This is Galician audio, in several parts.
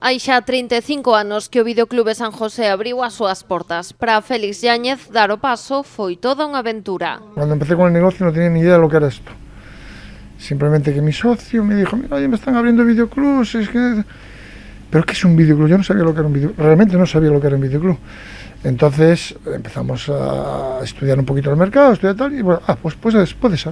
Hai xa 35 anos que o Videoclube San José abriu as súas portas. Para Félix Yáñez, dar o paso foi toda unha aventura. Cuando empecé con el negocio no tenía ni idea de lo que era esto. Simplemente que mi socio me dijo, mira, oye, me están abriendo videoclubs, es que... ¿Pero qué es un videoclub? Yo no sabía lo que era un videoclub, realmente no sabía lo que era un videoclub. Entonces empezamos a estudiar un poquito el mercado, estudiar tal, y bueno, pues puede ser.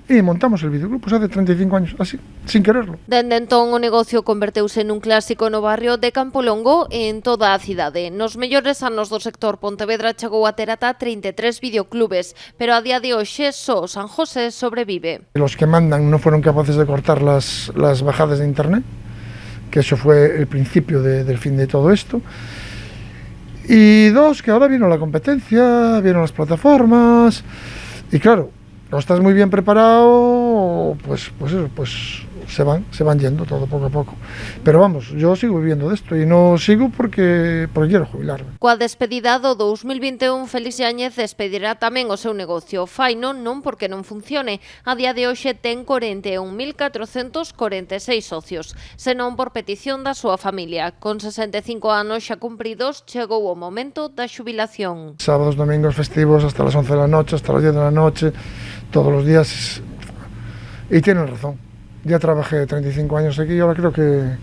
E montamos el videoclub, pues hace 35 años, así, sin quererlo. Dende entón o negocio converteuse nun clásico no barrio de Campolongo e en toda a cidade. Nos mellores anos do sector Pontevedra chegou a ter ata 33 videoclubes, pero a día de hoxe só San José sobrevive. Los que mandan no fueron capaces de cortar las bajadas de internet, que eso fue el principio del fin de todo esto. Y dos, que ahora vino la competencia, vieron las plataformas, y claro, no estás muy bien preparado, pues se van yendo todo poco a poco. Pero vamos, yo sigo viviendo de esto y no sigo porque quiero jubilarme. Coa despedida do 2021, Félix Yáñez despedirá tamén o seu negocio. Faino non porque non funcione. A día de hoxe ten 41.446 socios, senón por petición da súa familia. Con 65 anos xa cumpridos, chegou o momento da xubilación. Sábados, domingos, festivos, hasta las 11 de la noche, hasta las 10 de la noche, todos los días. Y tienen razón. Ya trabajé 35 años aquí y ahora creo que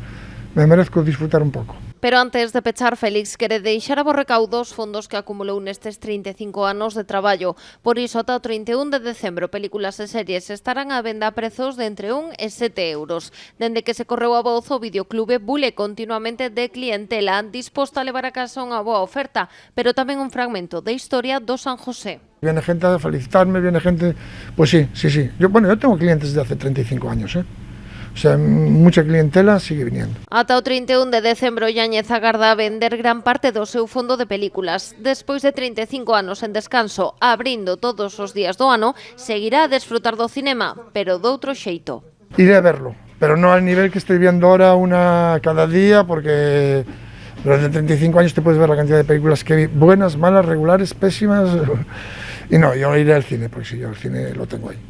me merezco disfrutar un poco. Pero antes de pechar, Félix quere deixar a bo recaudo os fondos que acumulou nestes 35 anos de traballo. Por iso, ata o 31 de decembro, películas e series estarán á venda a prezos de entre 1 e 7 euros. Dende que se correu a voz, o videoclube bule continuamente de clientela, disposta a levar a casa unha boa oferta, pero tamén un fragmento de historia do San José. Viene gente a felicitarme, viene gente... Pues sí. Yo tengo clientes de hace 35 años, O sea, mucha clientela sigue viniendo. Ata o 31 de decembro, Yáñez agarda a vender gran parte do seu fondo de películas. Despois de 35 anos en descanso, abrindo todos os días do ano, seguirá a desfrutar do cinema, pero doutro xeito. Iré a verlo, pero no al nivel que estoy viendo ahora, una cada día, porque durante 35 años te puedes ver la cantidad de películas que vi, buenas, malas, regulares, pésimas. Y no, yo iré al cine, porque si yo el cine lo tengo ahí.